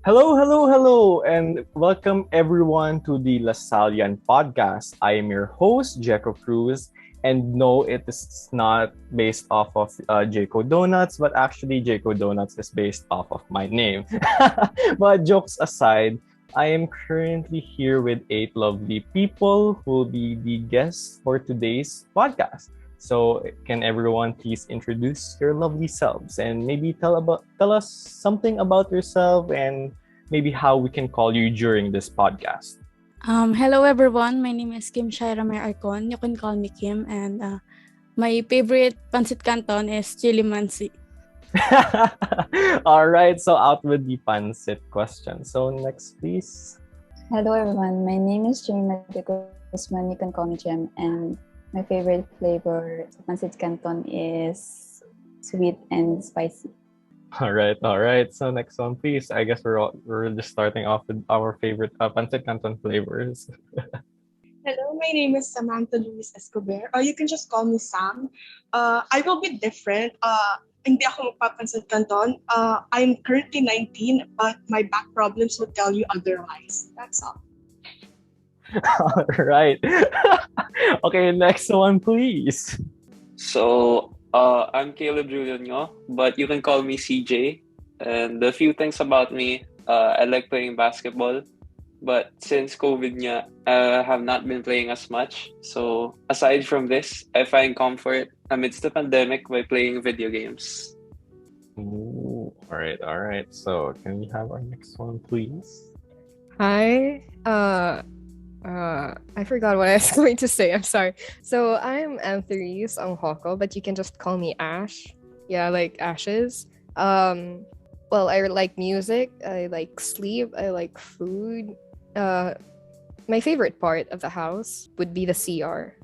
Hello, hello, hello, and welcome everyone to the Lasallian podcast. I am your host, Jecho Cruz, and no, it is not based off of Jecho Donuts, but actually, Jecho Donuts is based off of my name. But jokes aside, I am currently here with eight lovely people who will be the guests for today's podcast. So, can everyone please introduce your lovely selves and maybe tell us something about yourself and maybe how we can call you during this podcast. Hello everyone, my name is Shaira Arcon. You can call me Kim, and my favorite pancit canton is chili mansi. All right, so out with the pancit question. So next, please. Hello everyone, my name is Jemimah Guzman. You can call me Jem, and my favorite flavor sa pancit canton is sweet and spicy. All right. So next one, please. I guess we're just starting off with our favorite pancit canton flavors. Hello, my name is Samantha Escober, or you can just call me Sam. I will be different. Hindi ako magpapansin canton. I'm currently 19, but my back problems would tell you otherwise. That's all. All right. Okay, next one, please. So, I'm Caleb Julian, but you can call me CJ. And a few things about me, I like playing basketball. But since COVID I have not been playing as much. So, aside from this, I find comfort amidst the pandemic by playing video games. Ooh, all right. So, can we have our next one, please? Hi. I forgot what I was going to say. I'm sorry. So I'm Therese Ongjoco, but you can just call me Ash. Yeah, like Ashes. Well, I like music. I like sleep. I like food. My favorite part of the house would be the CR.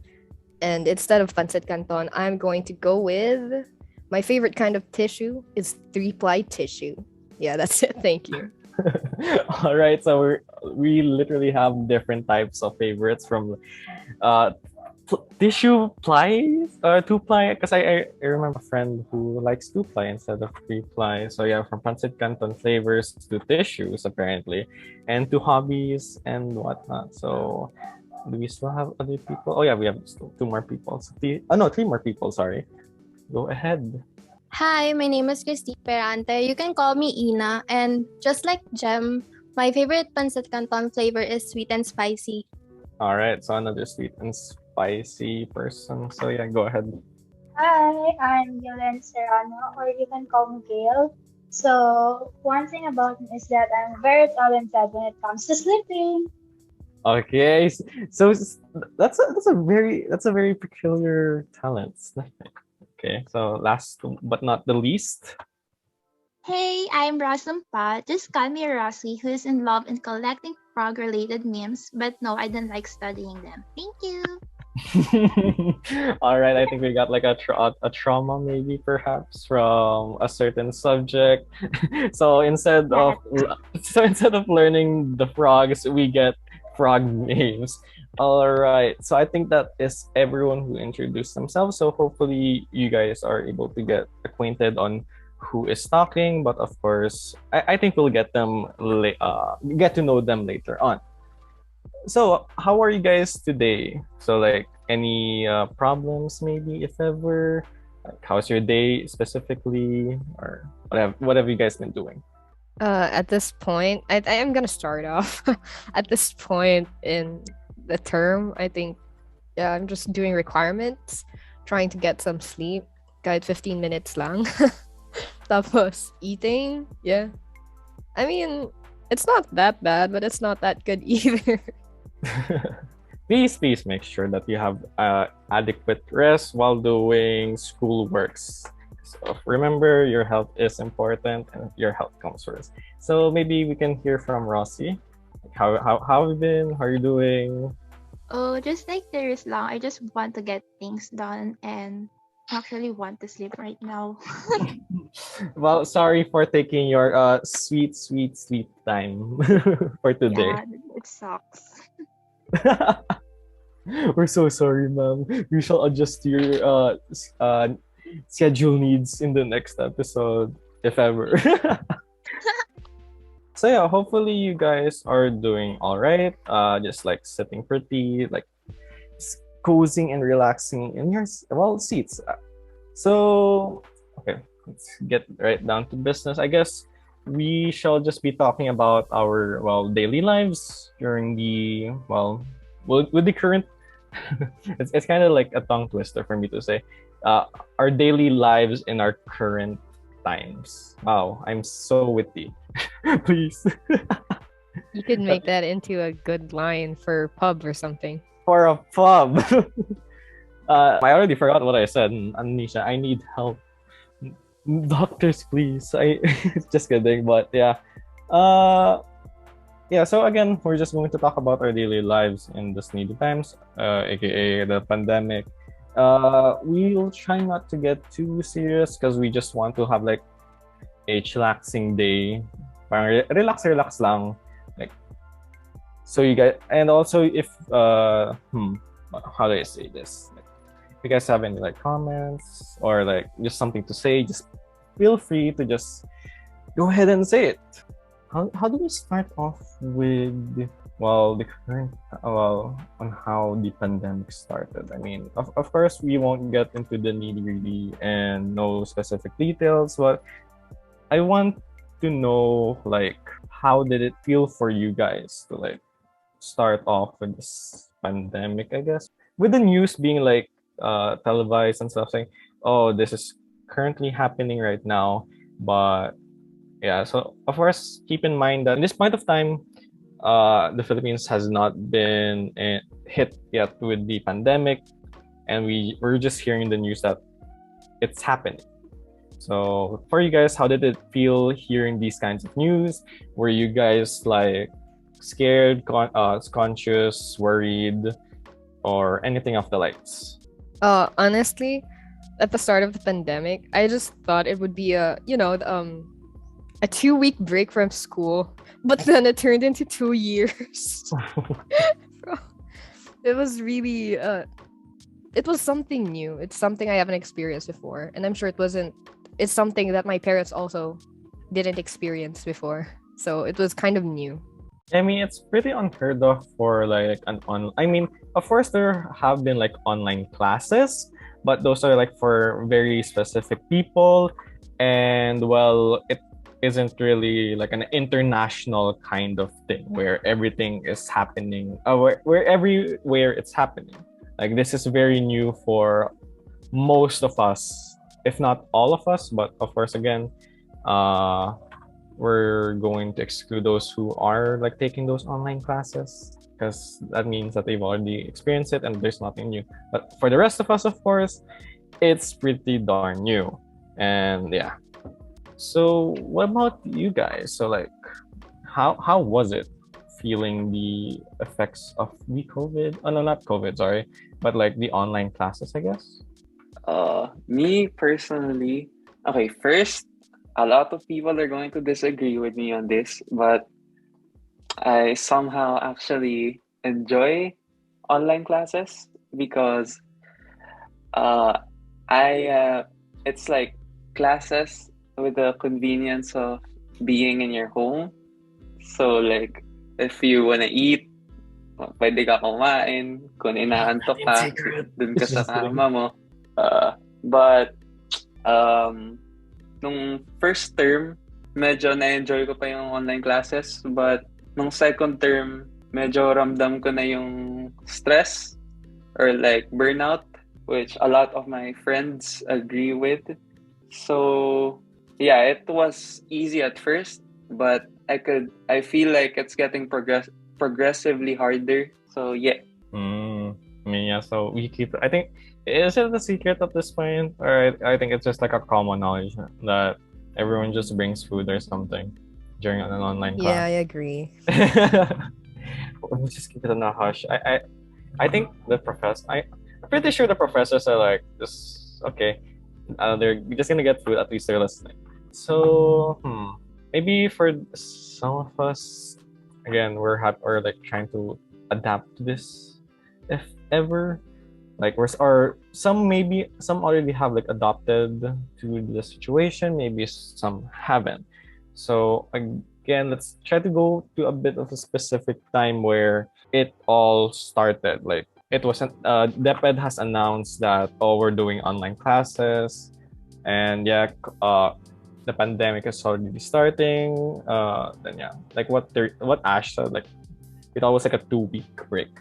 And instead of pancit canton, I'm going to go with my favorite kind of tissue is 3-ply tissue. Yeah, that's it. Thank you. All right, so we literally have different types of favorites from tissue plies, 2-ply, because I remember a friend who likes 2-ply instead of 3-ply. So yeah, from pancit canton flavors to tissues apparently, and to hobbies and whatnot. So do we still have other people? Oh yeah, we have still two more people. So three more people. Sorry, go ahead. Hi, my name is Kristine Perante. You can call me Ina. And just like Jem, my favorite pancit canton flavor is sweet and spicy. All right, so another sweet and spicy person. So yeah, go ahead. Hi, I'm Gillen Serrano, or you can call me Gail. So, one thing about me is that I'm very talented when it comes to sleeping. Okay, so that's a very peculiar talent. Okay, so last but not the least. Hey, I'm Umpad. Just call me Rossi, who is in love in collecting frog-related memes, but no, I don't like studying them. Thank you. All right, I think we got like a trauma maybe perhaps from a certain subject. So instead of learning the frogs, we get frog names. All right, so I think that is everyone who introduced themselves. So hopefully you guys are able to get acquainted on who is talking. But of course, I think we'll get to know them later on. So how are you guys today? So like any problems maybe if ever? Like, how's your day specifically, or what have you guys been doing? At this point, I am gonna start off. At this point in the term, I think, yeah, I'm just doing requirements, trying to get some sleep. Kahit 15 minutes lang. Tapos eating, yeah. I mean, it's not that bad, but it's not that good either. Please make sure that you have adequate rest while doing school works. So remember, your health is important and your health comes first. So maybe we can hear from Rossi. How have you been? How are you doing? Oh, just like Therese lang, I just want to get things done and actually want to sleep right now. Well, sorry for taking your sweet sleep time for today. Yeah, it sucks. We're so sorry, ma'am. We shall adjust your schedule needs in the next episode, if ever. So yeah, hopefully you guys are doing all right. Just like sitting pretty, like cozying and relaxing in your seats. So okay, let's get right down to business. I guess we shall just be talking about our daily lives during the with the current. It's kind of like a tongue twister for me to say, our daily lives in our current times. Wow, I'm so witty. Please. You could make that into a good line for pub or something. For a pub. I already forgot what I said. Anisha, I need help. Doctors, please. I just kidding, but yeah. Yeah, so again, we're just going to talk about our daily lives in these needy times, aka the pandemic. We'll try not to get too serious because we just want to have like a chillaxing day. Parang relax lang. Like, so you guys, and also if how do I say this? Like, if you guys have any like comments or like just something to say, just feel free to just go ahead and say it. How do we start off with the current on how the pandemic started? I mean, of course we won't get into the nitty-gritty and no specific details, but I want to know like how did it feel for you guys to like start off with this pandemic, I guess. With the news being like televised and stuff saying, oh, this is currently happening right now, but yeah, so of course, keep in mind that in this point of time, the Philippines has not been hit yet with the pandemic, and we're just hearing the news that it's happening. So for you guys, how did it feel hearing these kinds of news? Were you guys like scared, conscious, worried, or anything of the likes? Honestly, at the start of the pandemic, I just thought it would be a 2-week break from school, but then it turned into 2 years. It was really it was something new. It's something I haven't experienced before, and I'm sure it's something that my parents also didn't experience before, so it was kind of new. I mean, it's pretty unheard of for like I mean, of course there have been like online classes, but those are like for very specific people, and it isn't really like an international kind of thing where everything is happening, where everywhere it's happening. Like this is very new for most of us, if not all of us. But of course, again, we're going to exclude those who are like taking those online classes because that means that they've already experienced it and there's nothing new. But for the rest of us, of course, it's pretty darn new. And yeah. So what about you guys? So like, how was it feeling the effects of the COVID? Oh no, not COVID, sorry, but like the online classes, I guess. Me personally, okay, first, a lot of people are going to disagree with me on this, but I somehow actually enjoy online classes because it's like classes with the convenience of being in your home. So like, if you wanna eat, pwede ka kumain. Kung inaantok ka, dun ka sa kama mo. But nung first term, medyo na-enjoy ko pa yung online classes. But nung second term, medyo ramdam ko na yung stress or like burnout, which a lot of my friends agree with. So yeah, it was easy at first, but I feel like it's getting progressively harder. So yeah. I mean, yeah, so we keep, I think, is it the secret at this point? Or I think it's just like a common knowledge that everyone just brings food or something during an online class. Yeah, I agree. We'll just keep it in a hush. I think I'm pretty sure the professors are like, just, okay, they're just gonna get food, at least they're listening. So, maybe for some of us, again, we're like trying to adapt to this, if ever. Like some already have like adopted to the situation, maybe some haven't. So again, let's try to go to a bit of a specific time where it all started. Like it wasn't. DepEd has announced that we're doing online classes, and yeah, the pandemic is already starting. Then yeah, like what Ash said, like it always like a 2 week break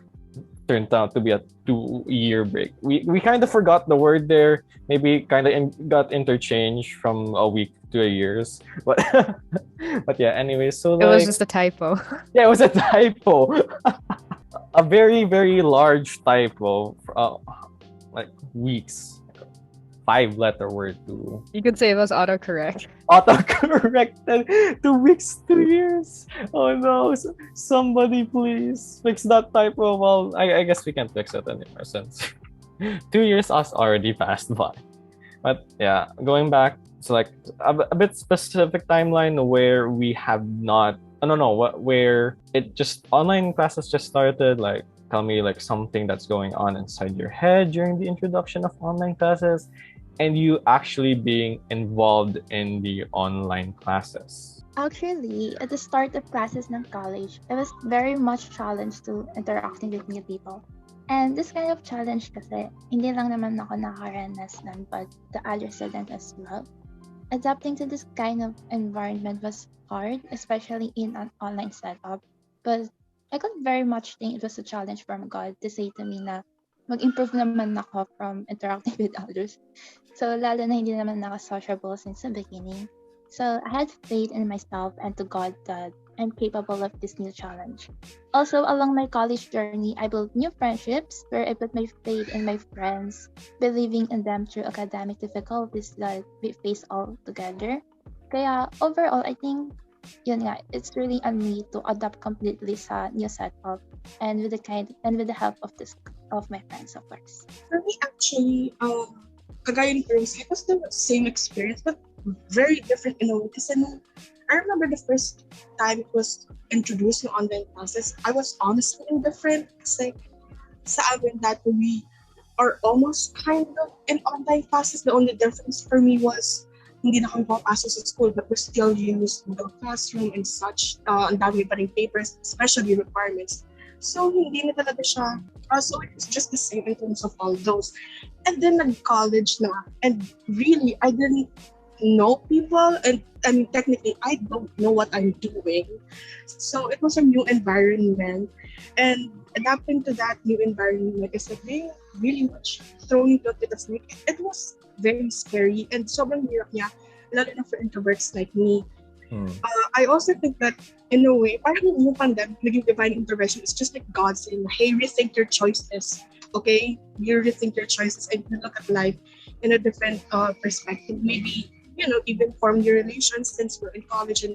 turned out to be a 2 year break. We kind of forgot the word there. Maybe kind of got interchanged from a week to a years. But but yeah. Anyway, so It was like just a typo. yeah, it was a typo. A very very large typo. Like weeks. 5 letter word to You could say it was autocorrect. autocorrected 2 weeks, 2 years. Oh no! Somebody please fix that typo. Well, I guess we can't fix it anymore since 2 years has already passed by. But yeah, going back, so like a bit specific timeline where we have not. I don't know where it just online classes just started. Like tell me like something that's going on inside your head during the introduction of online classes and you actually being involved in the online classes. Actually, at the start of classes ng college, I was very much challenged to interacting with new people. And this kind of challenge kasi, hindi lang naman ako nakaranas nun, but the other students as well. Adapting to this kind of environment was hard, especially in an online setup. But I could very much think it was a challenge from God to say to me na mag-improve naman ako from interacting with others. So, lalo na hindi naman naka-sociable since the beginning. So, I had faith in myself and to God that I'm capable of this new challenge. Also, along my college journey, I built new friendships where I put my faith in my friends, believing in them through academic difficulties that we face all together. Kaya, overall, I think, yun nga, it's really on me to adapt completely sa new setup and with the help of my friends, of course. For me, actually, kagaya ni Cruz, it was the same experience, but very different in a way. Kasi I remember the first time it was introduced in online classes, I was honestly indifferent. Kasi sa amin that we are almost kind of in online classes. The only difference for me was hindi na kami pumapasok sa school, but we still use Google Classroom and such. Ang dami pa rin papers, especially requirements. So, hindi na talaga siya. So, it was just the same in terms of all those. And then, nag-college na. And really, I didn't know people. And I mean, technically, I don't know what I'm doing. So, it was a new environment. And adapting to that new environment is like being really much thrown into the snake. It was very scary. And sobrang hirap niya, lalo na for introverts like me. I also think that in a way, parang yung pandemic, naging divine intervention. It's just like God saying, hey, rethink your choices. Okay? You rethink your choices and you look at life in a different perspective. Maybe, even form your relations since we're in college and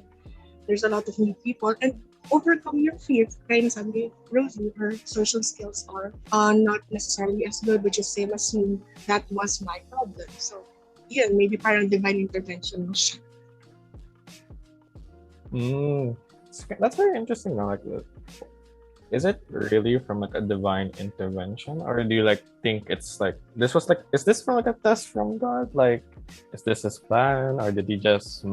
there's a lot of new people. And overcome your fears. Kaya nasabi, Rosie, her social skills are not necessarily as good, which is same as me. That was my problem. So, yeah, maybe parang divine intervention mo siya. That's very interesting. Like, is it really from like a divine intervention, or do you like think it's like this was like? Is this from like a test from God? Like, is this his plan, or did he just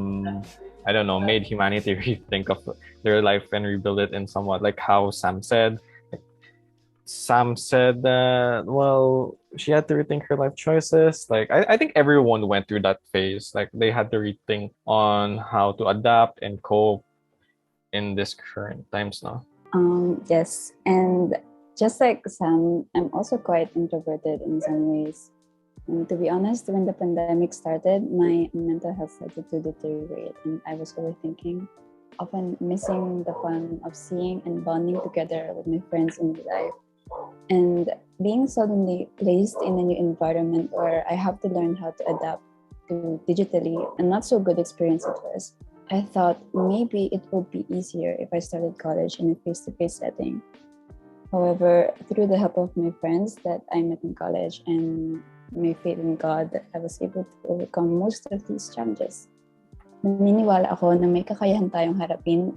I don't know, made humanity rethink of their life and rebuild it in somewhat like how Sam said? Sam said that, well, she had to rethink her life choices. Like, I think everyone went through that phase. Like, they had to rethink on how to adapt and cope in this current times now. Yes, and just like Sam, I'm also quite introverted in some ways. And to be honest, when the pandemic started, my mental health started to deteriorate, and I was overthinking, often missing the fun of seeing and bonding together with my friends in real life. And being suddenly placed in a new environment where I have to learn how to adapt to digitally a not so good experience at first, I thought maybe it would be easier if I started college in a face-to-face setting. However, through the help of my friends that I met in college and my faith in God, I was able to overcome most of these challenges. Naniniwala ako na may kakayahan tayong harapin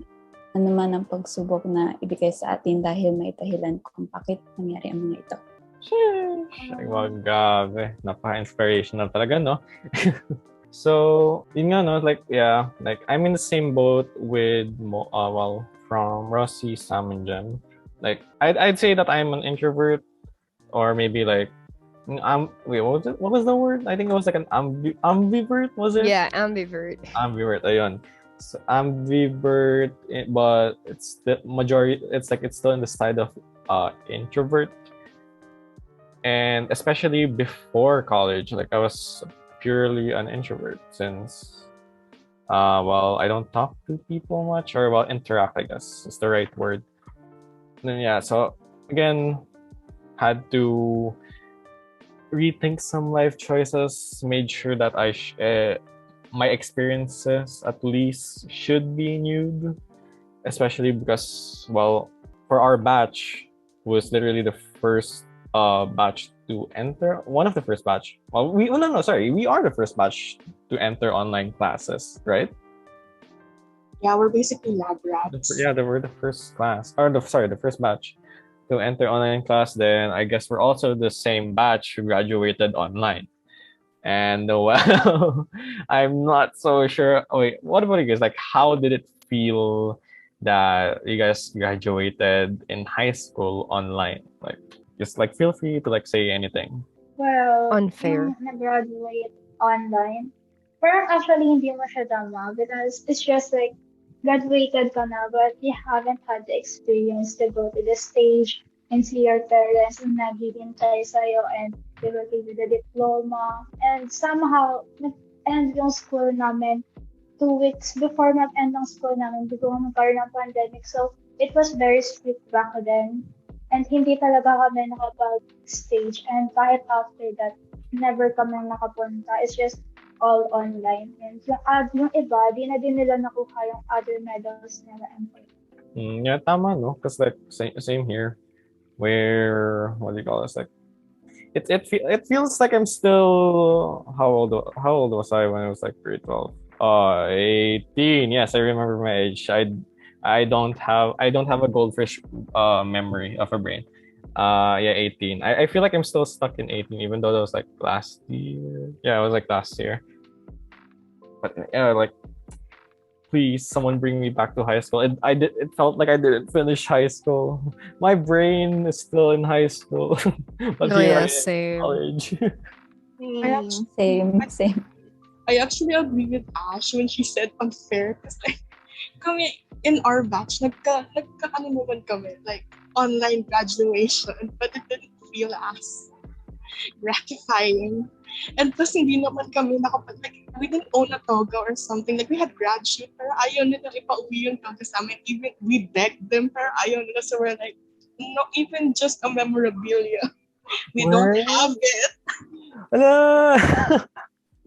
ano man ang pagsubok na ibigay sa atin dahil may dahilan kung bakit nangyari ang mga ito. Sheesh! Ay, grabe. Napaka-inspirational talaga, no? So, yun nga, no, like, yeah, like, I'm in the same boat with, from Rossi, Sam, and Jem. Like, I'd say that I'm an introvert, or maybe like, wait, what was it? What was the word? I think it was like an ambivert, was it? Yeah, ambivert. Ambivert, ayun. So, ambivert, but it's the majority, it's like, it's still in the side of introvert. And especially before college, like, I was purely an introvert since, I don't talk to people much, or interact, I guess is the right word. And then, yeah, so again, had to rethink some life choices, made sure that my experiences at least should be renewed, especially because, for our batch was literally the first batch to enter, one of the first batch. Well, we are the first batch to enter online classes, right? Yeah, we're basically lab rats. Yeah, they were the first class, or the first batch to enter online class. Then I guess we're also the same batch who graduated online. And I'm not so sure. Oh, wait, what about you guys? Like, how did it feel that you guys graduated in high school online? Like, just like feel free to like say anything. Well, Unfair. yung nag-graduate online, parang actually hindi mo siya tama because it's just like graduated ka na but you haven't had the experience to go to the stage and see your parents and naghihintay sa'yo and they will give you the diploma. And somehow, nag-end yung school namin 2 weeks before mag-end ng school namin before magkaroon ng pandemic. So, it was very strict back then. And hindi talaga kami nakapag-stage. And kahit after that, never kami nakapunta. It's just all online. And yung iba, di na din nila nakuha yung other medals nila. Yeah, tama, no? Because like same here, where what do you call this? Like, it feels like I'm still how old was I when I was like grade 12? 18. Yes, I remember my age. I don't have a goldfish memory of a brain. Yeah, 18. I feel like I'm still stuck in 18, even though that was like last year. Yeah, it was like last year. But yeah, like, please, someone bring me back to high school. It felt like I didn't finish high school. My brain is still in high school, but Oh, here yeah, I am in same. college. Same. I actually agree with Ash when she said unfair because like kami in our batch nagka-ano naman kami like online graduation but it didn't feel as gratifying. And plus hindi naman kami like we didn't own a toga or something. Like we had grad shoot pero ayaw nila ipauwi yung toga sa amin. Even we begged them pero ayaw nila. So we're like, not even just a memorabilia. We don't have it.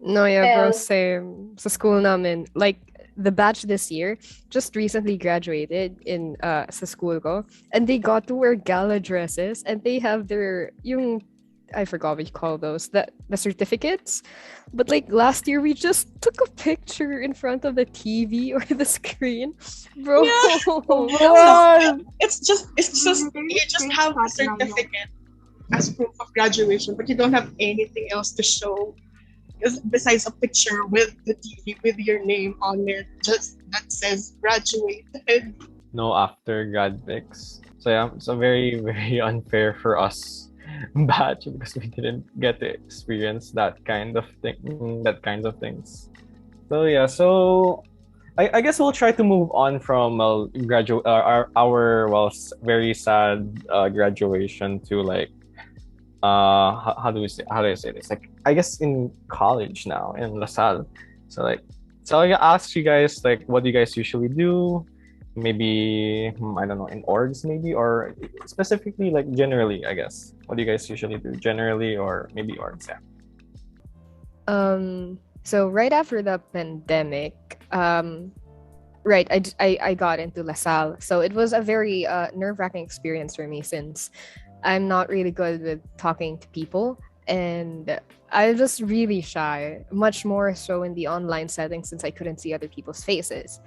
No, yeah, bro, Well, same. Sa school namin, like, the batch this year just recently graduated in sa school ko, and they got to wear gala dresses, and they have yung I forgot what you call those, the certificates. But like last year, we just took a picture in front of the TV or the screen, bro. Yeah. It's just you just have a certificate as proof of graduation, but you don't have anything else to show besides a picture with the TV with your name on it, just that says graduated. No after grad pics. So yeah, so very, very unfair for us batch because we didn't get to experience that kind of things. So yeah, so I guess we'll try to move on from our very sad graduation to like how do I say this? Like, I guess in college now in Lasalle. So like, so I asked you guys like, what do you guys usually do? Maybe I don't know, in orgs maybe, or specifically like generally, I guess. What do you guys usually do generally, or maybe orgs? Yeah. So right after the pandemic, right, I got into Lasalle. So it was a very nerve-wracking experience for me since I'm not really good with talking to people, and I was really shy, much more so in the online setting since I couldn't see other people's faces.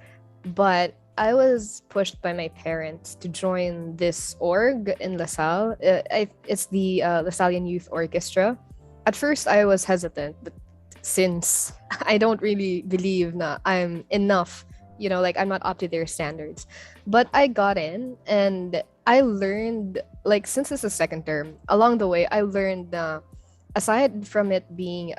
But I was pushed by my parents to join this org in Lasalle. It's the Lasallian Youth Orchestra. At first, I was hesitant, but since I don't really believe that I'm enough, like I'm not up to their standards. But I got in and I learned, like, since it's a second term, along the way, I learned aside from it being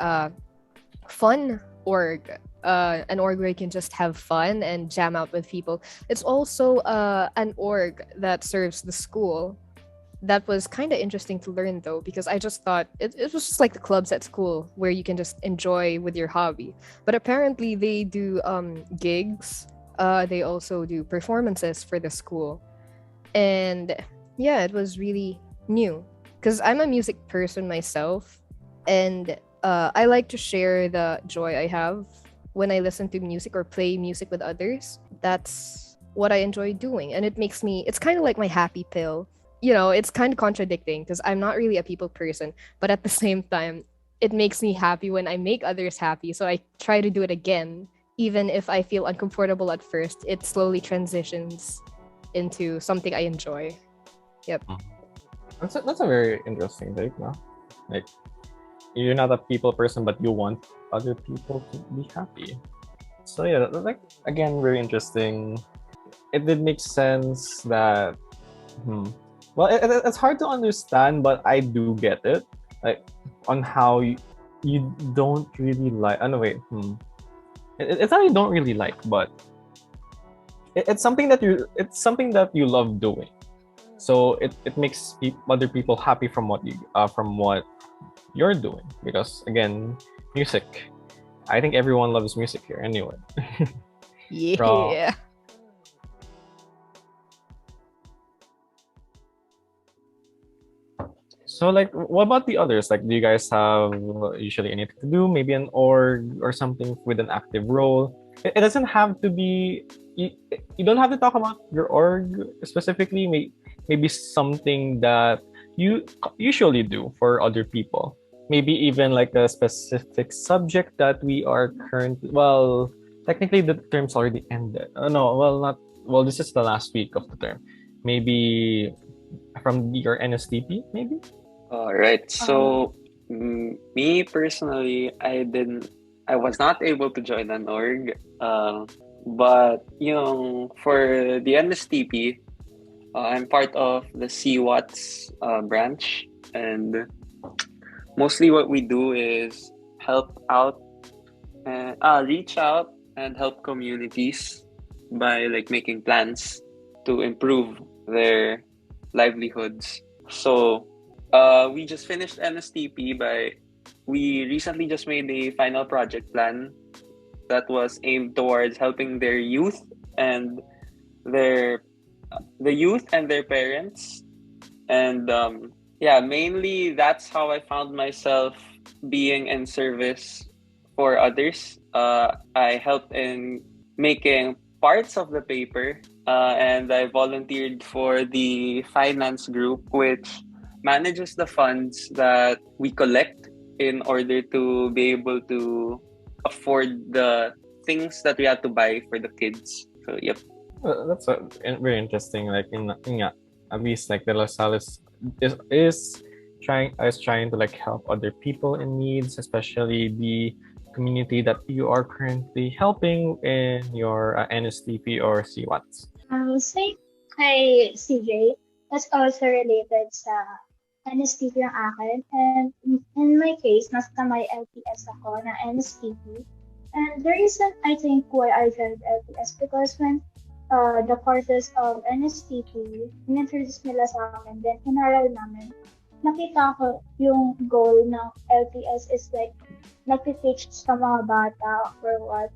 fun org, an org where you can just have fun and jam out with people, it's also an org that serves the school. That was kind of interesting to learn, though, because I just thought it was just like the clubs at school where you can just enjoy with your hobby. But apparently they do gigs. They also do performances for the school. And yeah, it was really new because I'm a music person myself. And I like to share the joy I have when I listen to music or play music with others. That's what I enjoy doing. And it's kind of like my happy pill. It's kind of contradicting because I'm not really a people person, but at the same time, it makes me happy when I make others happy. So I try to do it again. Even if I feel uncomfortable at first, it slowly transitions into something I enjoy. Yep. That's a very interesting take, no? Like, you're not a people person, but you want other people to be happy. So yeah, like, again, very interesting. It did make sense that, well, it's hard to understand, but I do get it. Like, on how you don't really like. Oh no, wait. It's not you don't really like, but it's something that you love doing. So it makes other people happy from what you're doing, because again, music. I think everyone loves music here anyway. Yeah. So, like, what about the others? Like, do you guys have usually anything to do? Maybe an org or something with an active role? It doesn't have to be. You don't have to talk about your org specifically. Maybe something that you usually do for other people. Maybe even like a specific subject that we are currently. Well, technically the term's already ended. No, well, not. Well, this is the last week of the term. Maybe from your NSTP, maybe. All right. So, me personally, I was not able to join an org. But for the NSTP, I'm part of the CWATS branch, and mostly what we do is help out, reach out and help communities by like making plans to improve their livelihoods. So we just finished NSTP we recently just made a final project plan that was aimed towards helping their youth and the youth and their parents. And mainly that's how I found myself being in service for others. I helped in making parts of the paper, and I volunteered for the finance group, which manages the funds that we collect in order to be able to afford the things that we have to buy for the kids. So, yep. That's very interesting. Like, at least like the LaSalle is trying to like help other people in needs, especially the community that you are currently helping in your NSTP or CWATS. Same kay CJ, that's also related sa NSTP yung akin. And in my case, nasa may LPS ako na NSTP. And the reason I think why I joined LPS, because when the courses of NSTP, in-introduce nila sa akin, then inaral namin, nakita ko yung goal ng LPS is like, nag-teach sa mga bata or what.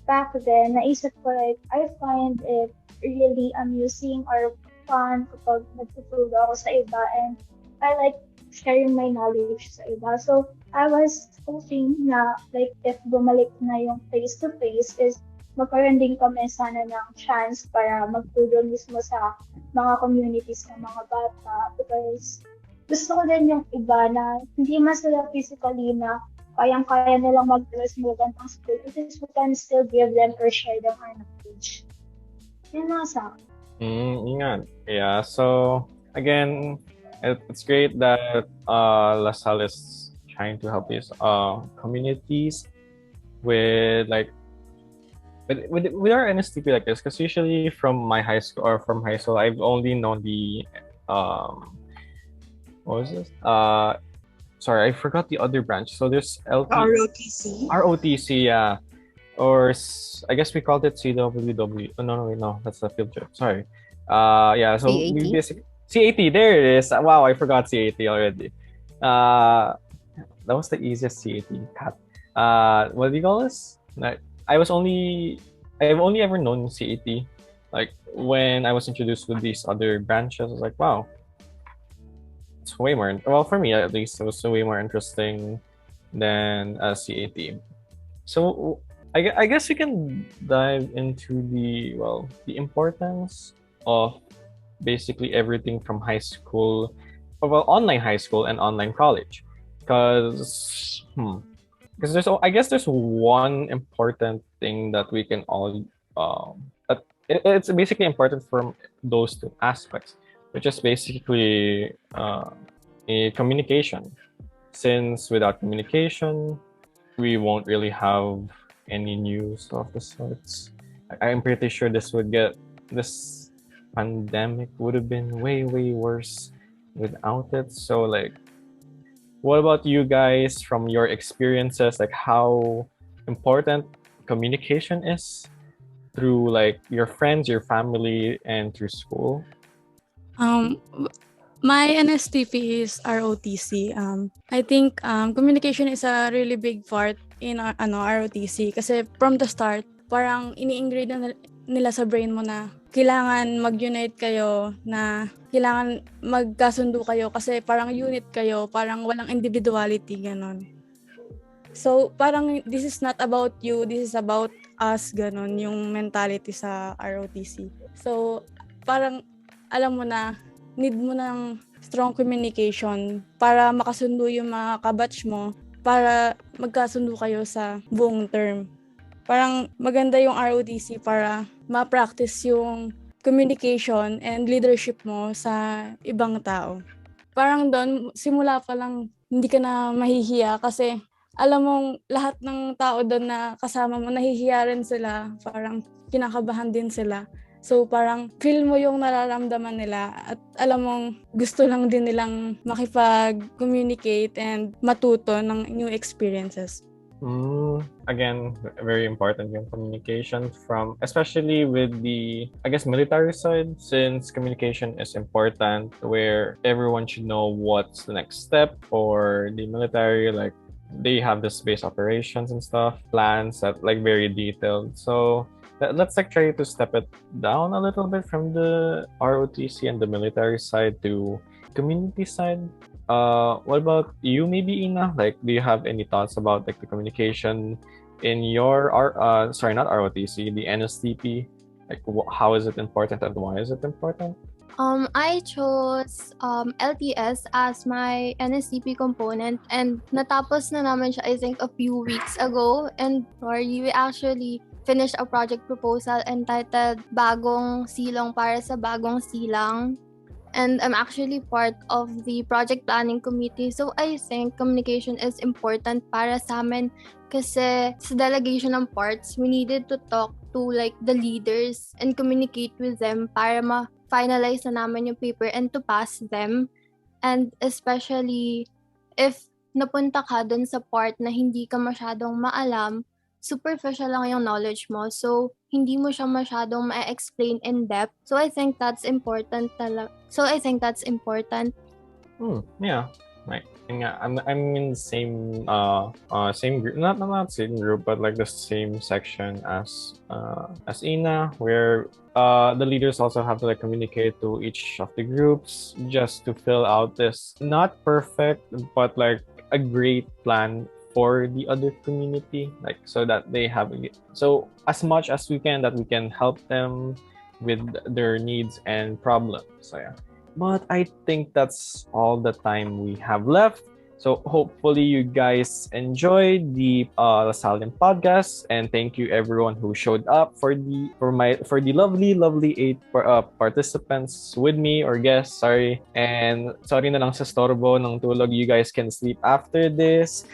Back then, naisip ko like, I find it really amusing or fun kapag nagtuturo ako sa iba, and I like sharing my knowledge sa iba. So, I was hoping na like if bumalik na yung face-to-face is magkaroon din kami sana ng chance para magtulong mismo sa mga communities ng mga bata, because gusto ko din yung iba na hindi man sila physically na kayang-kaya nilang mag-alas mo ng school, at least we can still give them or share them our knowledge. Yun nga sa akin. Yeah, so again, it's great that LaSalle is trying to help these communities. with like with our NSTP like this, because usually from my high school or from high school, I've only known the what was this? Sorry, I forgot the other branch. So there's ROTC. ROTC, yeah. Or I guess we called it CWW. Oh, no, wait, no, that's a field trip. Sorry. Yeah. So we CAT? basically CAT. There it is. Wow, I forgot CAT already. That was the easiest CAT. Cat. What do you call this? Like, I've only ever known CAT. Like when I was introduced with these other branches, I was like, wow, it's way more. Well, for me at least, it was way more interesting than CAT. So I guess we can dive into the importance of basically everything from high school, online high school and online college, because I guess there's one important thing that we can all that it's basically important from those two aspects, which is basically a communication. Since without communication, we won't really have any news of the sorts. I'm pretty sure this pandemic would have been way worse without it. So like, what about you guys from your experiences? Like, how important communication is through like your friends, your family, and through school? My NSTP is ROTC. I think communication is a really big part in ROTC kasi from the start, parang ini-ingrain na nila sa brain mo na kailangan mag-unite kayo, na kailangan magkasundo kayo kasi parang unit kayo, parang walang individuality, ganon. So, parang this is not about you, this is about us, ganon, yung mentality sa ROTC. So, parang alam mo na, need mo ng strong communication para makasundo yung mga kabatch mo, para magkasundo kayo sa buong term. Parang maganda yung ROTC para ma-practice yung communication and leadership mo sa ibang tao. Parang doon, simula pa lang, hindi ka na mahihiya kasi alam mong lahat ng tao doon na kasama mo, nahihiya rin sila, parang kinakabahan din sila. So parang feel mo yung nararamdaman nila at alam mong gusto lang din nilang makipag-communicate and matuto ng new experiences. Again, very important yung communication from, especially with the, I guess, military side, since communication is important where everyone should know what's the next step, or the military, like they have the space operations and stuff, plans that like very detailed. So let's like try to step it down a little bit from the ROTC and the military side to community side. What about you, maybe Ina? Like, do you have any thoughts about like the communication in your not ROTC, the NSTP? Like, how is it important and why is it important? I chose LTS as my NSTP component, and natapos na naman siya I think a few weeks ago, and we actually finished a project proposal entitled Bagong Silong para sa Bagong Silang. And I'm actually part of the project planning committee. So I think communication is important para sa amin kasi sa delegation ng parts, we needed to talk to like the leaders and communicate with them para ma-finalize na namin yung paper and to pass them. And especially if napunta ka dun sa part na hindi ka masyadong maalam, superficial lang yung knowledge mo. So, hindi mo siya masyadong ma-explain in depth. So, I think that's important talaga. Yeah. Right. I'm in the same group, not same group, but like the same section as Ina, where the leaders also have to like communicate to each of the groups just to fill out this not perfect but like a great plan for the other community, like so that they have so as much as we can, that we can help them with their needs and problems. So yeah, but I think that's all the time we have left. So hopefully you guys enjoyed the Lasallian podcast, and thank you everyone who showed up for the lovely 8 participants with me or guests. Sorry, and sorry na lang sa storbo ng tulog. You guys can sleep after this.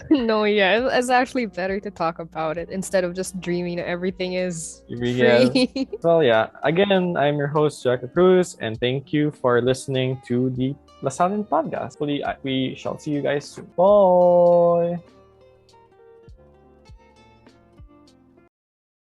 No, yeah, it's actually better to talk about it instead of just dreaming that everything is Yeah. free. Well, yeah. Again, I'm your host, Jecho Cruz, and thank you for listening to the Lasallian podcast. Hopefully, we shall see you guys soon. Bye!